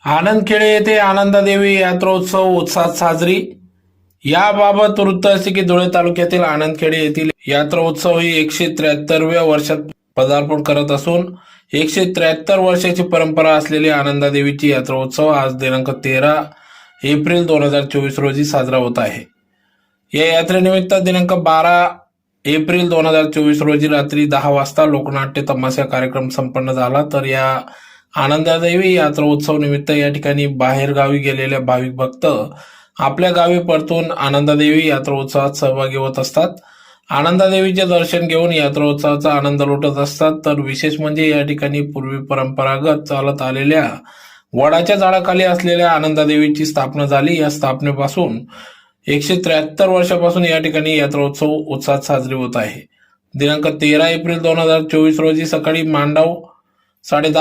आनंदखेडे येथे आनंदादेवी यात्रोत्सव उत्साहात साजरी. याबाबत वृत्त असे की धुळे तालुक्यातील आनंदखेडे येथील यात्रोत्सव ही 173व्या वर्षात पदार्पण करत असून 173 वर्षाची परंपरा असलेली आनंदादेवीची यात्रोत्सव आज दिनांक 13 एप्रिल 2024 रोजी साजरा होत आहे. या यात्रेनिमित्त दिनांक 12 एप्रिल 2024 रोजी रात्री 10 वाजता लोकनाट्य तमाशा कार्यक्रम संपन्न झाला. तर या आनंदादेवी यात्रोत्सव निमित्त या ठिकाणी बाहेरगावी गेलेल्या भाविक भक्त आपल्या गावी परतून आनंदादेवी यात्रोत्सवात सहभागी होत असतात. आनंदादेवीचे दर्शन घेऊन यात्रोत्सवाचा आनंद लुटत असतात. तर विशेष म्हणजे या ठिकाणी पूर्वी परंपरागत चालत आलेल्या वडाच्या झाडाखाली असलेल्या आनंदादेवीची स्थापना झाली. या स्थापनेपासून 173 वर्षापासून या ठिकाणी यात्रोत्सव उत्साहात साजरी होत आहे. दिनांक 13 एप्रिल 2024 रोजी सकाळी मांडव 10:30